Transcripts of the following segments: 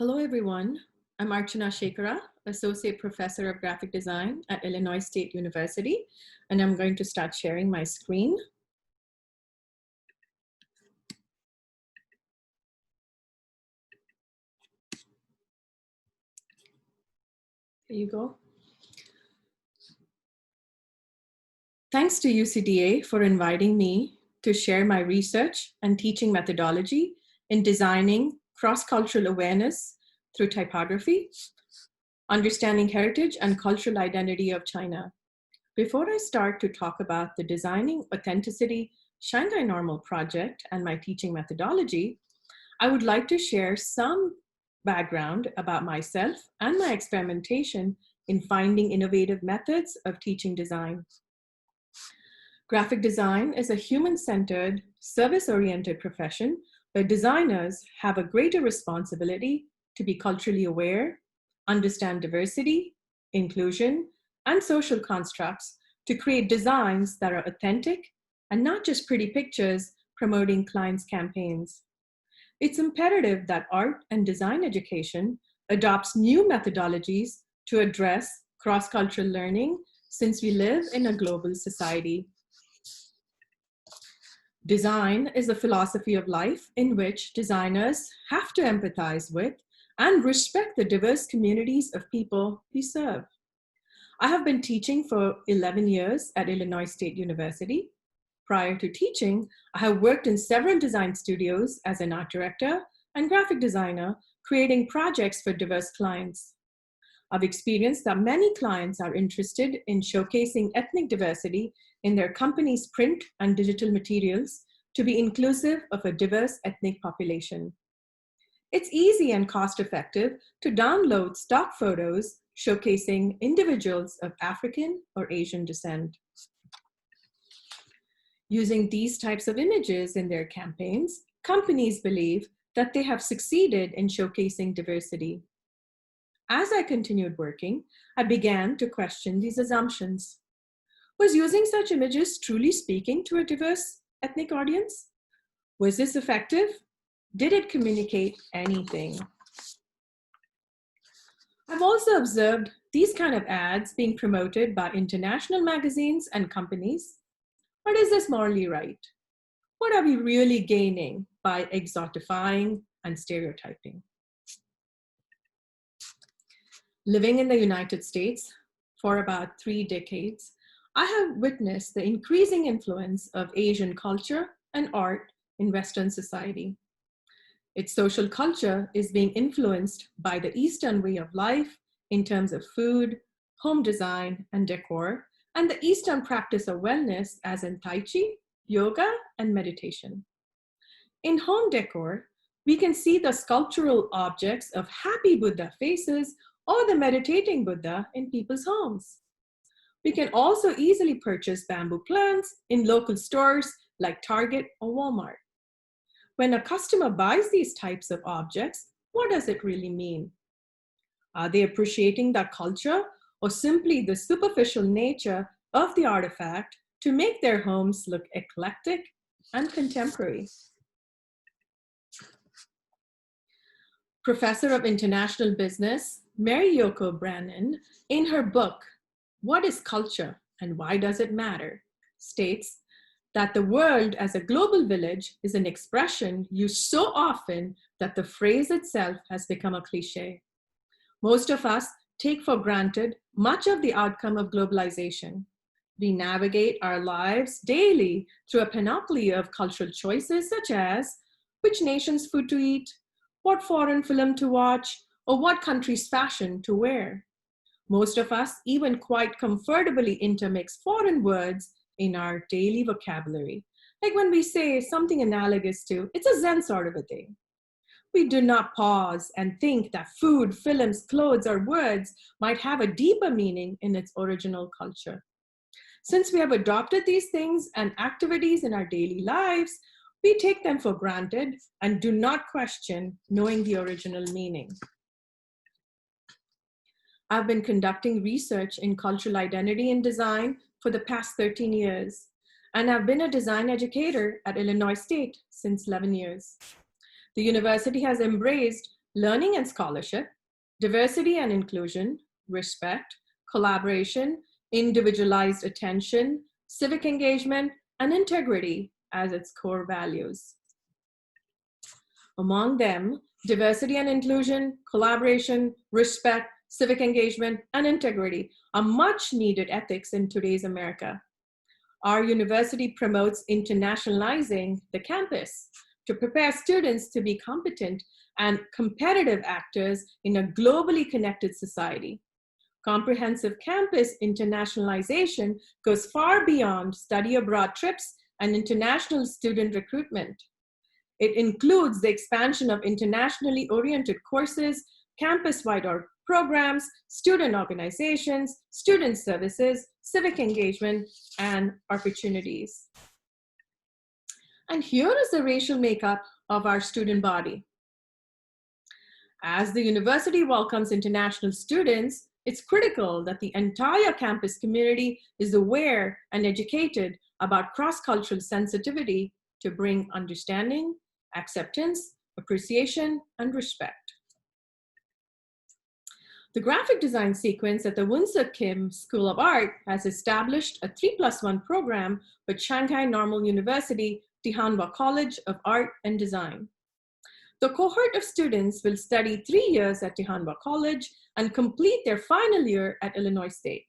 Hello, everyone. I'm Archana Shekhara, Associate Professor of Graphic Design at Illinois State University, and I'm going to start sharing my screen. Here you go. Thanks to UCDA for inviting me to share my research and teaching methodology in designing cross-cultural awareness through typography, understanding heritage and cultural identity of China. Before I start to talk about the Designing Authenticity Shanghai Normal project and my teaching methodology, I would like to share some background about myself and my experimentation in finding innovative methods of teaching design. Graphic design is a human-centered, service-oriented profession where designers have a greater responsibility to be culturally aware, understand diversity, inclusion, and social constructs to create designs that are authentic and not just pretty pictures promoting clients' campaigns. It's imperative that art and design education adopts new methodologies to address cross-cultural learning since we live in a global society. Design is a philosophy of life in which designers have to empathize with and respect the diverse communities of people we serve. I have been teaching for 11 years at Illinois State University. Prior to teaching, I have worked in several design studios as an art director and graphic designer, creating projects for diverse clients. I've experienced that many clients are interested in showcasing ethnic diversity in their company's print and digital materials to be inclusive of a diverse ethnic population. It's easy and cost-effective to download stock photos showcasing individuals of African or Asian descent. Using these types of images in their campaigns, companies believe that they have succeeded in showcasing diversity. As I continued working, I began to question these assumptions. Was using such images truly speaking to a diverse ethnic audience? Was this effective? Did it communicate anything? I've also observed these kind of ads being promoted by international magazines and companies. But is this morally right? What are we really gaining by exotifying and stereotyping? Living in the United States for about 3 decades, I have witnessed the increasing influence of Asian culture and art in Western society. Its social culture is being influenced by the Eastern way of life in terms of food, home design, and decor, and the Eastern practice of wellness as in Tai Chi, yoga, and meditation. In home decor, we can see the sculptural objects of happy Buddha faces or the meditating Buddha in people's homes. We can also easily purchase bamboo plants in local stores like Target or Walmart. When a customer buys these types of objects, what does it really mean? Are they appreciating that culture or simply the superficial nature of the artifact to make their homes look eclectic and contemporary? Professor of International Business, Mary Yoko Brannon, in her book, What is Culture and Why Does It Matter?, states that the world as a global village is an expression used so often that the phrase itself has become a cliche. Most of us take for granted much of the outcome of globalization. We navigate our lives daily through a panoply of cultural choices such as which nation's food to eat, what foreign film to watch, or what country's fashion to wear. Most of us even quite comfortably intermix foreign words in our daily vocabulary. Like when we say something analogous to, it's a Zen sort of a thing. We do not pause and think that food, films, clothes, or words might have a deeper meaning in its original culture. Since we have adopted these things and activities in our daily lives, we take them for granted and do not question knowing the original meaning. I've been conducting research in cultural identity and design for the past 13 years, and I've been a design educator at Illinois State since 11 years. The university has embraced learning and scholarship, diversity and inclusion, respect, collaboration, individualized attention, civic engagement, and integrity as its core values. Among them, diversity and inclusion, collaboration, respect, civic engagement, and integrity are much needed ethics in today's America. Our university promotes internationalizing the campus to prepare students to be competent and competitive actors in a globally connected society. Comprehensive campus internationalization goes far beyond study abroad trips and international student recruitment. It includes the expansion of internationally oriented courses, campus-wide programs, student organizations, student services, civic engagement, and opportunities. And here is the racial makeup of our student body. As the university welcomes international students, it's critical that the entire campus community is aware and educated about cross-cultural sensitivity to bring understanding, acceptance, appreciation, and respect. The graphic design sequence at the Winsor Kim School of Art has established a 3+1 program with Shanghai Normal University, Tianhua College of Art and Design. The cohort of students will study 3 years at Tianhua College and complete their final year at Illinois State.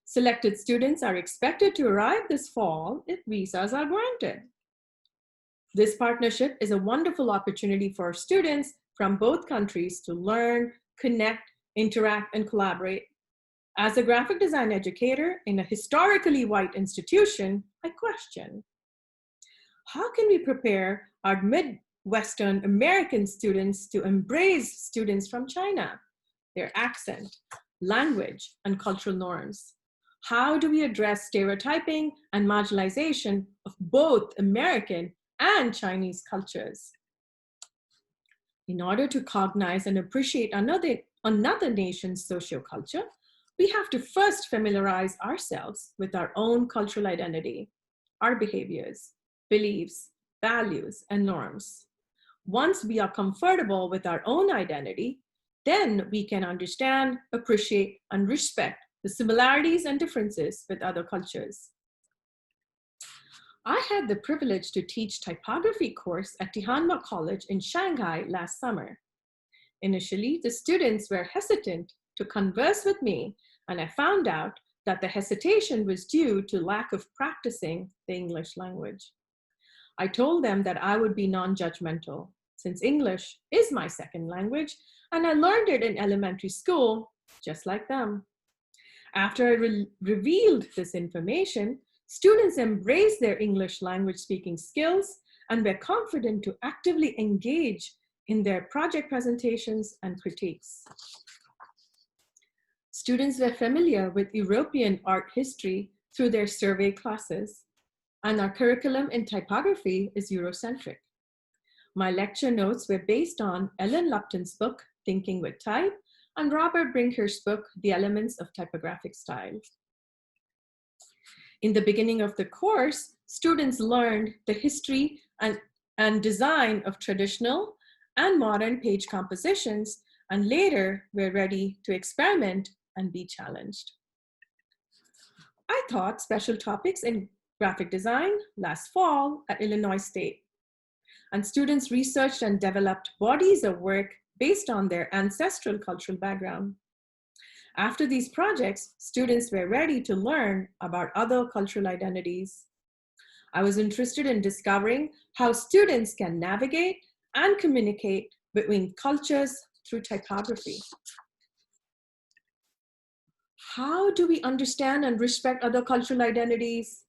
Selected students are expected to arrive this fall if visas are granted. This partnership is a wonderful opportunity for students from both countries to learn, connect, interact, and collaborate. As a graphic design educator in a historically white institution, I question, how can we prepare our Midwestern American students to embrace students from China, their accent, language, and cultural norms? How do we address stereotyping and marginalization of both American and Chinese cultures? In order to cognize and appreciate another nation's socioculture, we have to first familiarize ourselves with our own cultural identity, our behaviors, beliefs, values, and norms. Once we are comfortable with our own identity, then we can understand, appreciate, and respect the similarities and differences with other cultures. I had the privilege to teach typography course at Tianhua College in Shanghai last summer. Initially, the students were hesitant to converse with me, and I found out that the hesitation was due to lack of practicing the English language. I told them that I would be non-judgmental, since English is my second language, and I learned it in elementary school, just like them. After I revealed this information, students embraced their English language speaking skills and were confident to actively engage in their project presentations and critiques. Students were familiar with European art history through their survey classes, and our curriculum in typography is Eurocentric. My lecture notes were based on Ellen Lupton's book, Thinking with Type, and Robert Brinker's book, The Elements of Typographic Style. In the beginning of the course, students learned the history and design of traditional and modern page compositions, and later were ready to experiment and be challenged. I taught special topics in graphic design last fall at Illinois State, and students researched and developed bodies of work based on their ancestral cultural background. After these projects, students were ready to learn about other cultural identities. I was interested in discovering how students can navigate and communicate between cultures through typography. How do we understand and respect other cultural identities?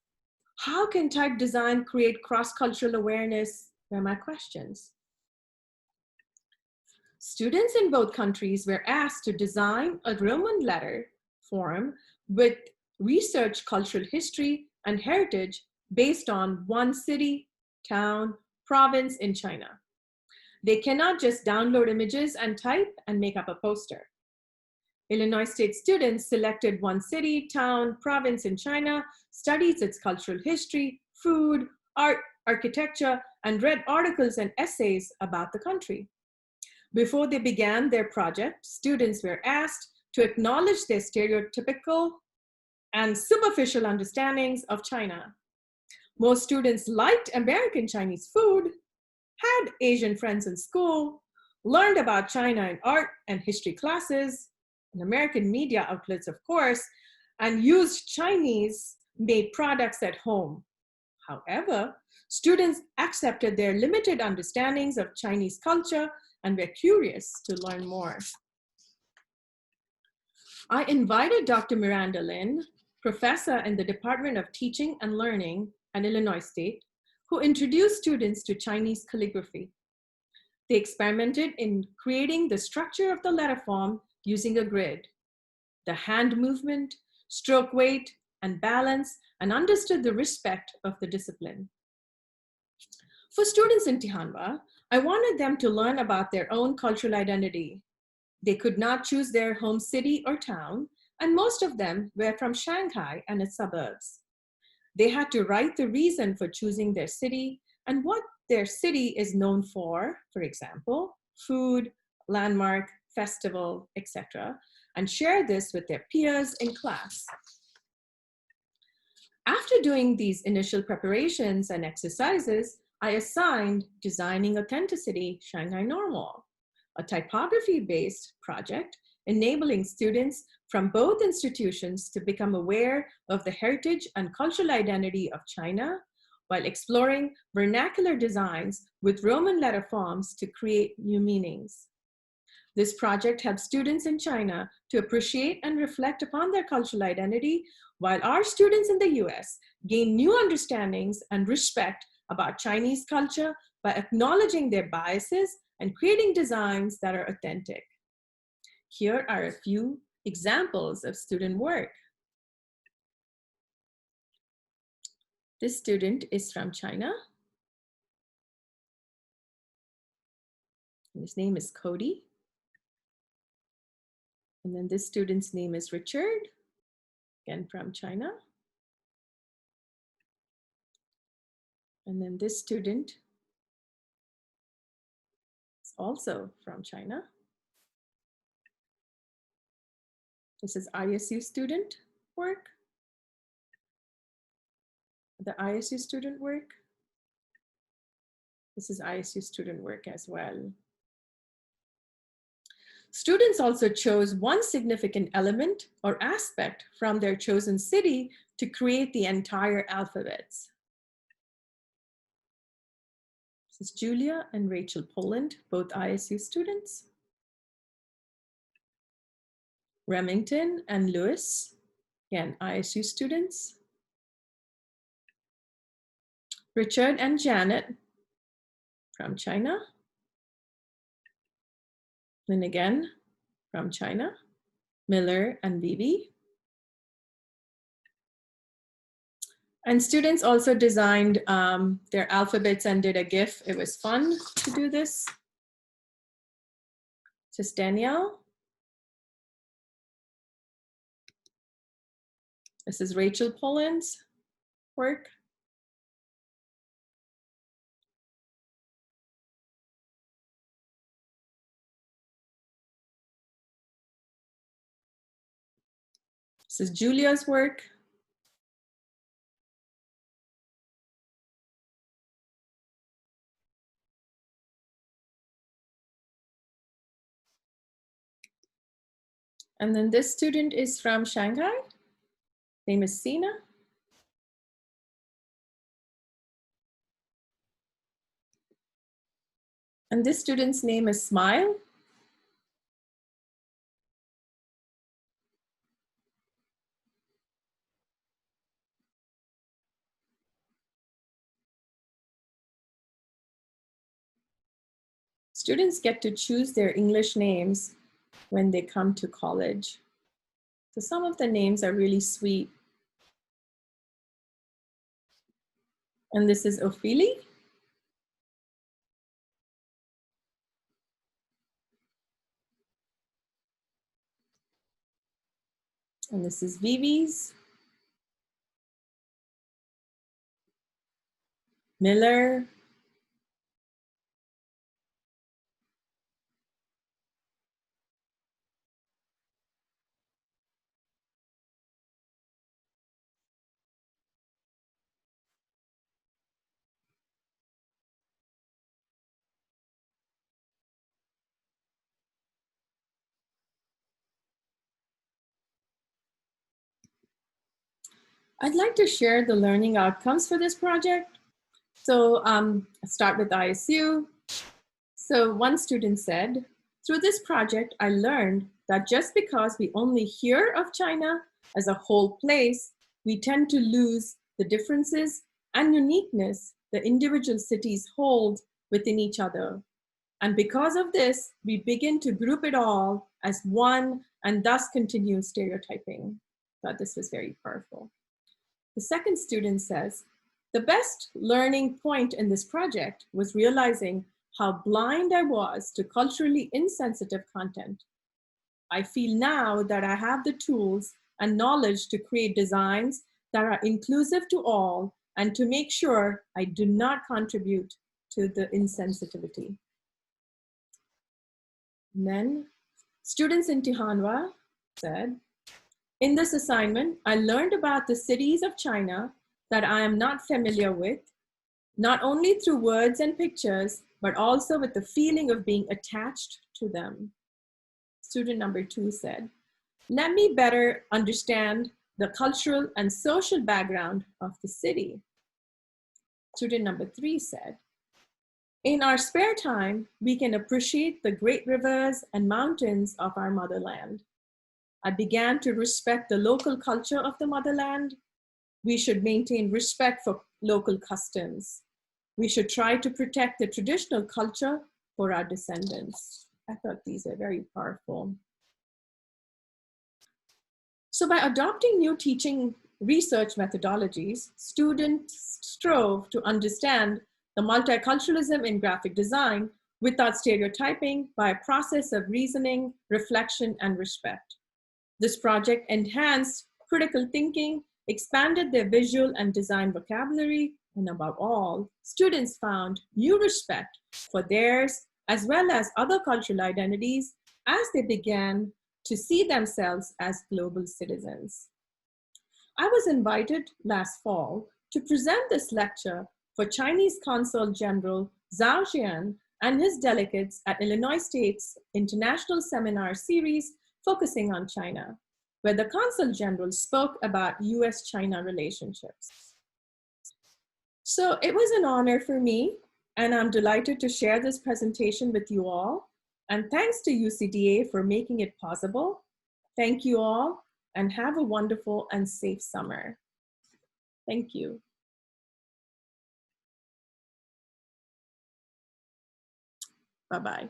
How can type design create cross-cultural awareness? Were my questions. Students in both countries were asked to design a Roman letter form with research cultural history and heritage based on one city, town, province in China. They cannot just download images and type and make up a poster. Illinois State students selected one city, town, province in China, studied its cultural history, food, art, architecture, and read articles and essays about the country. Before they began their project, students were asked to acknowledge their stereotypical and superficial understandings of China. Most students liked American Chinese food, had Asian friends in school, learned about China in art and history classes, and American media outlets, of course, and used Chinese made products at home. However, students accepted their limited understandings of Chinese culture and were curious to learn more. I invited Dr. Miranda Lin, professor in the Department of Teaching and Learning at Illinois State, who introduced students to Chinese calligraphy. They experimented in creating the structure of the letter form using a grid, the hand movement, stroke weight, and balance, and understood the respect of the discipline. For students in Tihanwa, I wanted them to learn about their own cultural identity. They could not choose their home city or town, and most of them were from Shanghai and its suburbs. They had to write the reason for choosing their city and what their city is known for example, food, landmark, festival, etc., and share this with their peers in class. After doing these initial preparations and exercises, I assigned Designing Authenticity Shanghai Normal, a typography-based project enabling students from both institutions to become aware of the heritage and cultural identity of China while exploring vernacular designs with Roman letter forms to create new meanings. This project helps students in China to appreciate and reflect upon their cultural identity, while our students in the US gain new understandings and respect about Chinese culture by acknowledging their biases and creating designs that are authentic. Here are a few examples of student work. This student is from China. His name is Cody. And then this student's name is Richard, again from China. And then this student is also from China. This is ISU student work. The ISU student work. This is ISU student work as well. Students also chose one significant element or aspect from their chosen city to create the entire alphabets. This is Julia and Rachel Poland, both ISU students. Remington and Lewis, again, ISU students. Richard and Janet from China. Then again, from China, Miller and Vivi. And students also designed their alphabets and did a GIF. It was fun to do this. This is Danielle. This is Rachel Poland's work. This is Julia's work. And then this student is from Shanghai. Name is Sina. And this student's name is Smile. Students get to choose their English names when they come to college. So some of the names are really sweet. And this is Ophelie. And this is Vivi's. Miller. I'd like to share the learning outcomes for this project. So I'll start with ISU. So one student said, through this project, I learned that just because we only hear of China as a whole place, we tend to lose the differences and uniqueness the individual cities hold within each other. And because of this, we begin to group it all as one and thus continue stereotyping. I thought this was very powerful. The second student says, the best learning point in this project was realizing how blind I was to culturally insensitive content. I feel now that I have the tools and knowledge to create designs that are inclusive to all and to make sure I do not contribute to the insensitivity. And then students in Tihanwa said, in this assignment, I learned about the cities of China that I am not familiar with, not only through words and pictures, but also with the feeling of being attached to them. Student number 2 said, let me better understand the cultural and social background of the city. Student number 3 said, in our spare time, we can appreciate the great rivers and mountains of our motherland. I began to respect the local culture of the motherland. We should maintain respect for local customs. We should try to protect the traditional culture for our descendants. I thought these are very powerful. So by adopting new teaching research methodologies, students strove to understand the multiculturalism in graphic design without stereotyping by a process of reasoning, reflection, and respect. This project enhanced critical thinking, expanded their visual and design vocabulary, and above all, students found new respect for theirs as well as other cultural identities as they began to see themselves as global citizens. I was invited last fall to present this lecture for Chinese Consul General Zhao Jian and his delegates at Illinois State's International Seminar Series focusing on China, where the Consul General spoke about US-China relationships. So it was an honor for me, and I'm delighted to share this presentation with you all. And thanks to UCDA for making it possible. Thank you all, and have a wonderful and safe summer. Thank you. Bye-bye.